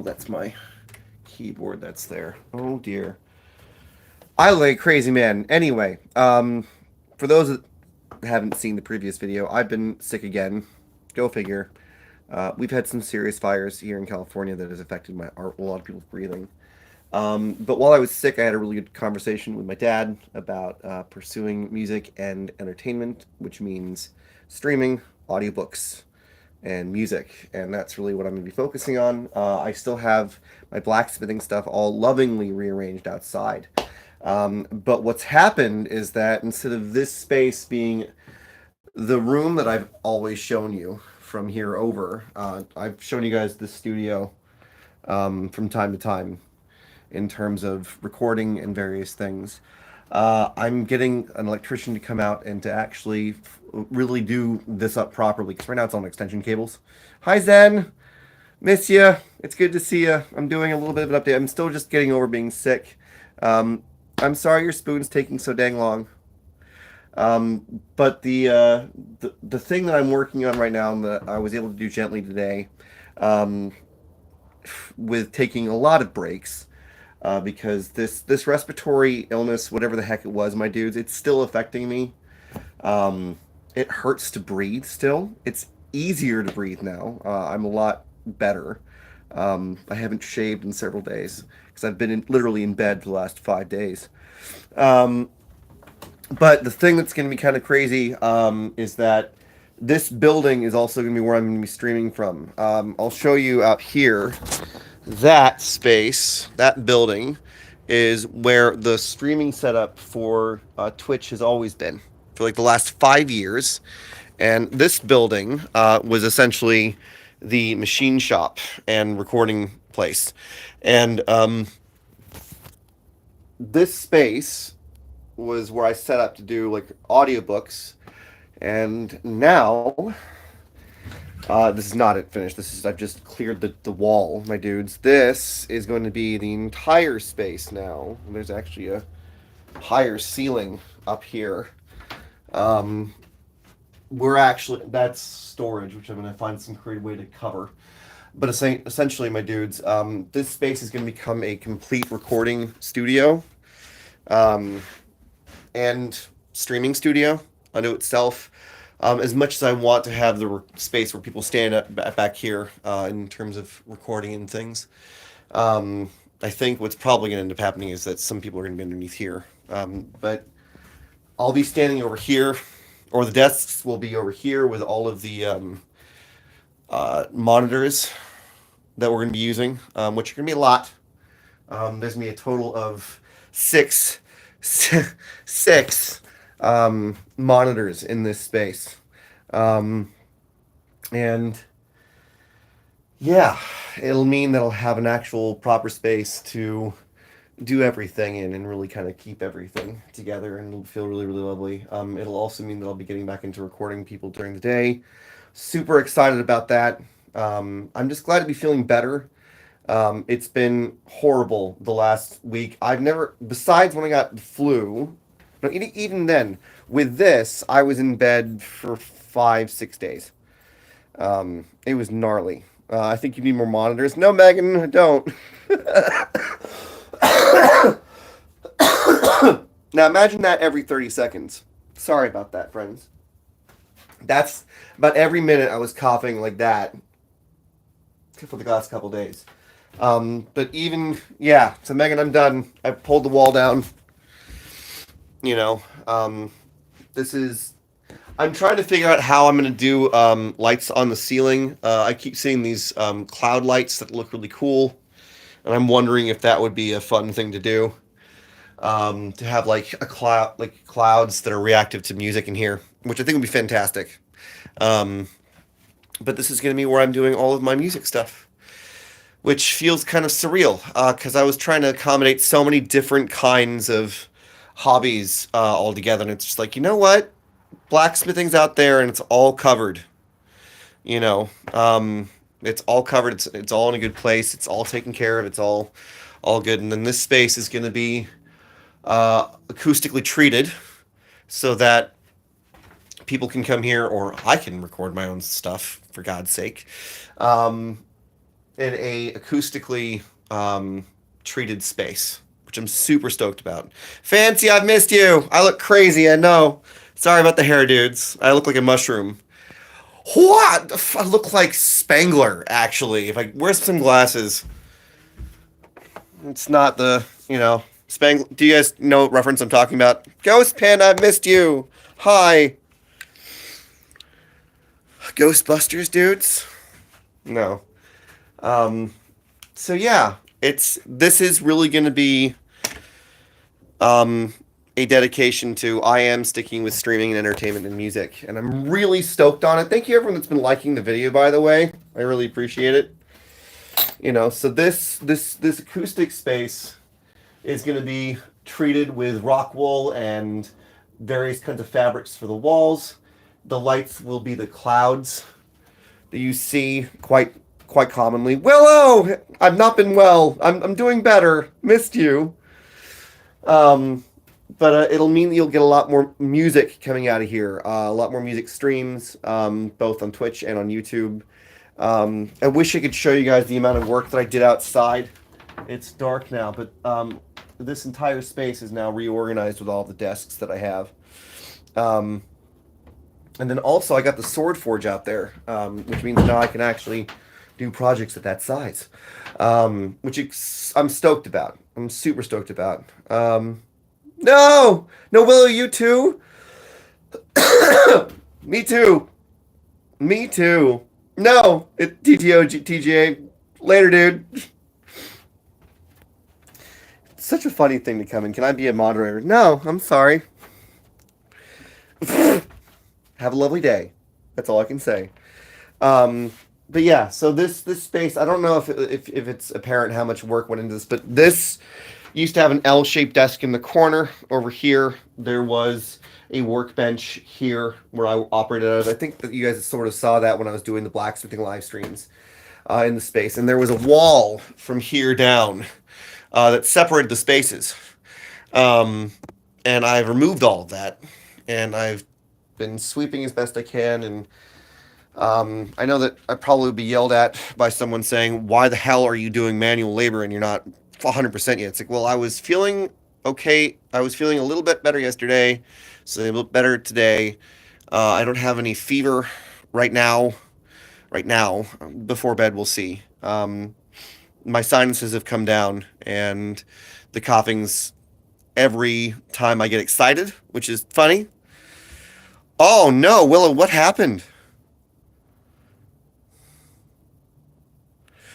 that's my keyboard that's there. Oh dear. I look like a crazy man. Anyway, for those that haven't seen the previous video, I've been sick again. Go figure. We've had some serious fires here in California that has affected a lot of people's breathing. But while I was sick, I had a really good conversation with my dad about pursuing music and entertainment, which means streaming, audiobooks, and music. And that's really what I'm going to be focusing on. I still have my blacksmithing stuff all lovingly rearranged outside. But what's happened is that instead of this space being the room that I've always shown you from here over, I've shown you guys the studio from time to time in terms of recording and various things. I'm getting an electrician to come out and to actually really do this up properly because right now it's on extension cables. Hi Zen, miss ya. It's good to see ya. I'm doing a little bit of an update. I'm still just getting over being sick. I'm sorry your spoon's taking so dang long. But the thing that I'm working on right now and that I was able to do gently today, um, with taking a lot of breaks, because this respiratory illness, whatever the heck it was, my dudes, it's still affecting me. It hurts to breathe still. It's easier to breathe now. I'm a lot better. I haven't shaved in several days because I've been literally in bed for the last 5 days. Um, but the thing that's going to be kind of crazy is that this building is also going to be where I'm going to be streaming from. I'll show you out here. That space, that building, is where the streaming setup for Twitch has always been for like the last 5 years. And this building was essentially the machine shop and recording place. And this space was where I set up to do like audiobooks. And now this is not it finished. This is I've just cleared the wall, my dudes. This is going to be the entire space now. There's actually a higher ceiling up here. Um, we're actually that's storage, which I'm going to find some creative way to cover. But essentially, my dudes, this space is going to become a complete recording studio, um, and streaming studio unto itself. As much as I want to have the space where people stand up back here in terms of recording and things, I think what's probably going to end up happening is that some people are going to be underneath here. But I'll be standing over here, or the desks will be over here with all of the monitors that we're going to be using, which are going to be a lot. There's going to be a total of six monitors in this space. And yeah, it'll mean that I'll have an actual proper space to do everything in and really kind of keep everything together, and it'll feel really, really lovely. It'll also mean that I'll be getting back into recording people during the day. Super excited about that. I'm just glad to be feeling better. It's been horrible the last week. I've never, besides when I got the flu, no, even then, with this, I was in bed for 5, 6 days. It was gnarly. I think you need more monitors. No, Megan, don't. Now imagine that every 30 seconds. Sorry about that, friends. That's about every minute I was coughing like that for the last couple days. But even, yeah, so Megan, I'm done. I pulled the wall down. You know, this is, I'm trying to figure out how I'm going to do lights on the ceiling. I keep seeing these cloud lights that look really cool, and I'm wondering if that would be a fun thing to do. To have like a cloud, like clouds that are reactive to music in here, which I think would be fantastic. But this is going to be where I'm doing all of my music stuff, which feels kind of surreal because I was trying to accommodate so many different kinds of hobbies all together, and it's just like, you know what, blacksmithing's out there and it's all covered. You know, it's all covered. It's all in a good place. It's all taken care of. It's all good. And then this space is going to be acoustically treated so that people can come here, or I can record my own stuff, for God's sake. in a acoustically treated space, which I'm super stoked about. Fancy, I've missed you. I look crazy, I know. Sorry about the hair, dudes. I look like a mushroom. What? I look like Spangler, actually. If I wear some glasses, it's not the, Spangler. Do you guys know what reference I'm talking about? Ghost Panda, I've missed you. Hi. Ghostbusters, dudes? No. So yeah, this is really going to be a dedication to I am sticking with streaming and entertainment and music, and I'm really stoked on it. Thank you everyone that's been liking the video, by the way. I really appreciate it. So this acoustic space is going to be treated with rock wool and various kinds of fabrics for the walls. The lights will be the clouds that you see quite commonly. Willow, I've not been well. I'm doing better. Missed you. But it'll mean that you'll get a lot more music coming out of here. A lot more music streams, both on Twitch and on YouTube. I wish I could show you guys the amount of work that I did outside. It's dark now, but this entire space is now reorganized with all the desks that I have. And then also I got the Sword Forge out there, which means now I can actually do projects at that size, which I'm stoked about. I'm super stoked about. No, Willow, you too. Me too. Me too. No, TGA. Later, dude. It's such a funny thing to come in. Can I be a moderator? No, I'm sorry. Have a lovely day. That's all I can say. But yeah, so this space, I don't know if it's apparent how much work went into this, but this used to have an L-shaped desk in the corner. Over here, there was a workbench here where I operated out of. I think that you guys sort of saw that when I was doing the blacksmithing live streams in the space. And there was a wall from here down that separated the spaces. And I've removed all of that. And I've been sweeping as best I can. And I know that I probably would be yelled at by someone saying, why the hell are you doing manual labor and you're not 100% yet? It's like, well, I was feeling okay. I was feeling a little bit better yesterday, so a little bit better today. I don't have any fever right now. Before bed, we'll see. My sinuses have come down, and the coughing's every time I get excited, which is funny. Oh no, Willow, what happened?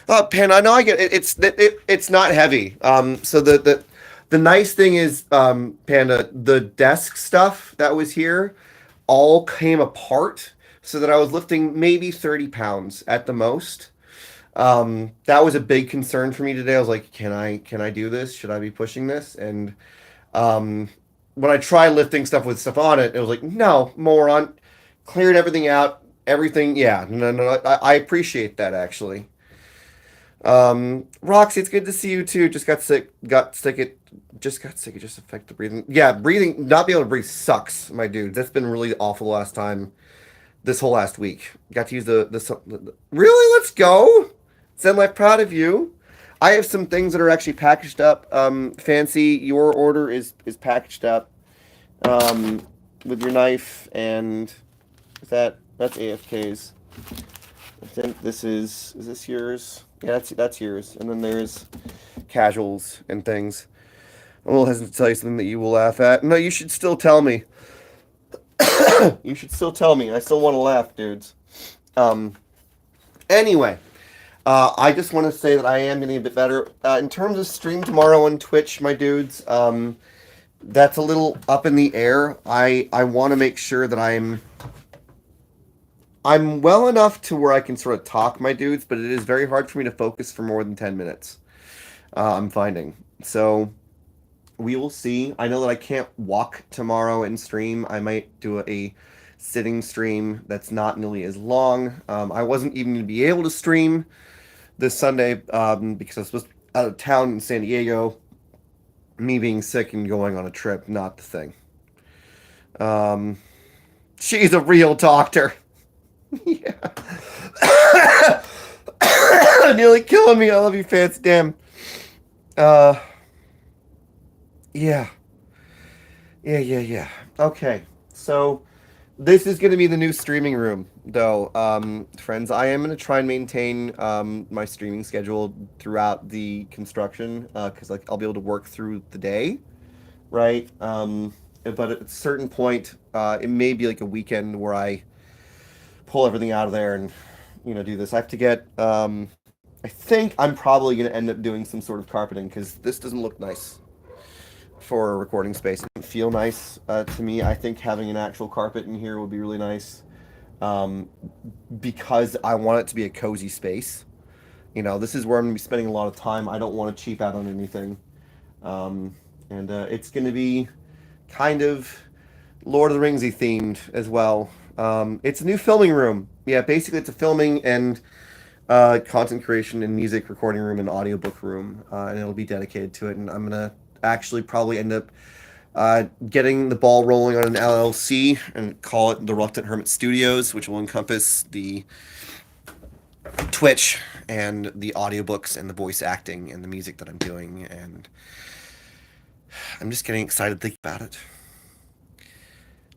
Oh, Pan, I know I get it. It's not heavy. So the nice thing is, Panda, the desk stuff that was here all came apart so that I was lifting maybe 30 pounds at the most. That was a big concern for me today. I was like, can I do this? Should I be pushing this? And when I tried lifting stuff with stuff on it, it was like, no, moron. Cleared everything out. Everything, yeah. No, I appreciate that, actually. Roxy, it's good to see you too. Just got sick. It just affected the breathing. Yeah, breathing, not being able to breathe sucks, my dude. That's been really awful last time. This whole last week. Got to use the really? Let's go. Zen Life, proud of you. I have some things that are actually packaged up. Fancy, your order is packaged up. With your knife, and that's AFK's. Then is this yours? Yeah, that's yours. And then there's casuals and things. I'm a little hesitant to tell you something that you will laugh at. No, you should still tell me. You should still tell me. I still want to laugh, dudes. Anyway, I just want to say that I am getting a bit better. In terms of stream tomorrow on Twitch, my dudes, that's a little up in the air. I want to make sure that I'm well enough to where I can sort of talk, my dudes, but it is very hard for me to focus for more than 10 minutes. I'm finding. So we will see. I know that I can't walk tomorrow and stream. I might do a sitting stream that's not nearly as long. I wasn't even going to be able to stream this Sunday because I was supposed to be out of town in San Diego. Me being sick and going on a trip, not the thing. She's a real doctor. Yeah. Nearly killing me. I love you, fans. Damn. Uh, yeah. Yeah. Okay. So this is going to be the new streaming room, though, friends. I am going to try and maintain my streaming schedule throughout the construction because like I'll be able to work through the day, right? But at a certain point, it may be like a weekend where I pull everything out of there and do this. I have to get. I think I'm probably going to end up doing some sort of carpeting because this doesn't look nice for a recording space. It doesn't feel nice to me. I think having an actual carpet in here would be really nice um, because I want it to be a cozy space. This is where I'm going to be spending a lot of time. I don't want to cheap out on anything. And it's going to be kind of Lord of the Ringsy themed as well. It's a new filming room. Yeah, basically it's a filming and content creation and music recording room and audiobook room, and it'll be dedicated to it. And I'm gonna actually probably end up getting the ball rolling on an LLC and call it the Reluctant Hermit Studios, which will encompass the Twitch and the audiobooks and the voice acting and the music that I'm doing. And I'm just getting excited to think about it.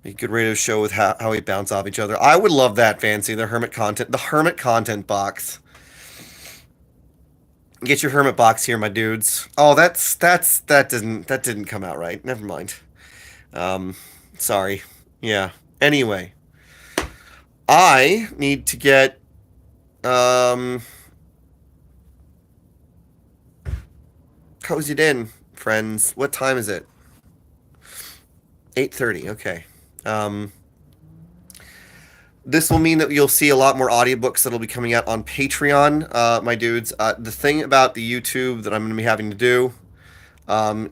A good radio show with how we bounce off each other. I would love that, Fancy. The Hermit content box. Get your Hermit box here, my dudes. Oh, that didn't come out right. Never mind. Sorry. Yeah. Anyway, I need to get cozied in, friends. What time is it? 8:30. Okay. Um, This will mean that you'll see a lot more audiobooks that'll be coming out on Patreon, my dudes. The thing about the YouTube that I'm going to be having to do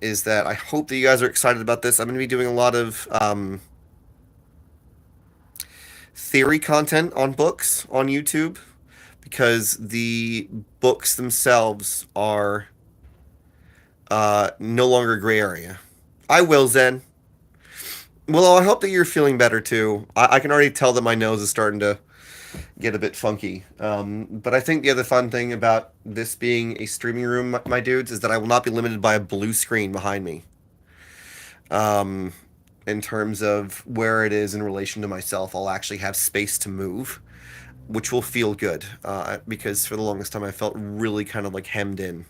is that I hope that you guys are excited about this. I'm going to be doing a lot of theory content on books on YouTube because the books themselves are no longer a gray area. I will, Zen. Well, I hope that you're feeling better too. I can already tell that my nose is starting to get a bit funky. But I think the other fun thing about this being a streaming room, my dudes, is that I will not be limited by a blue screen behind me. In terms of where it is in relation to myself, I'll actually have space to move, which will feel good. Because for the longest time, I felt really kind of like hemmed in.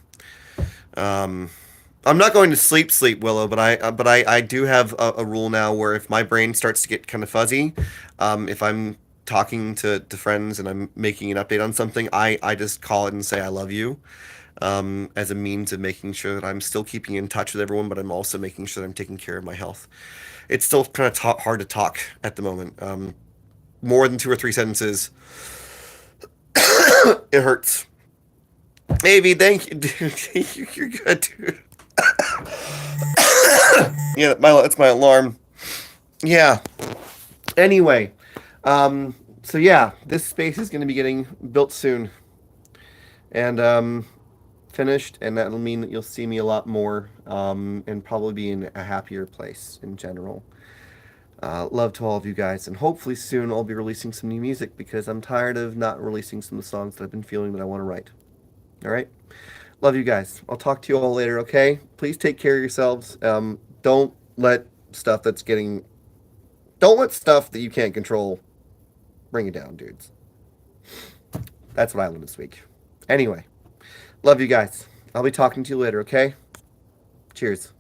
I'm not going to sleep, Willow, but I do have a rule now where if my brain starts to get kind of fuzzy, if I'm talking to friends and I'm making an update on something, I just call it and say I love you, as a means of making sure that I'm still keeping in touch with everyone, but I'm also making sure that I'm taking care of my health. It's still kind of hard to talk at the moment. More than 2 or 3 sentences, it hurts. Maybe, thank you, dude. You're good, dude. Yeah, that's my alarm. Yeah. Anyway, so yeah, this space is going to be getting built soon, and finished, and that'll mean that you'll see me a lot more, and probably be in a happier place in general. Love to all of you guys, and hopefully soon I'll be releasing some new music because I'm tired of not releasing some of the songs that I've been feeling that I want to write. All right. Love you guys. I'll talk to you all later, okay? Please take care of yourselves. Don't let stuff that's getting. Don't let stuff that you can't control bring you down, dudes. That's what I learned this week. Anyway, love you guys. I'll be talking to you later, okay? Cheers.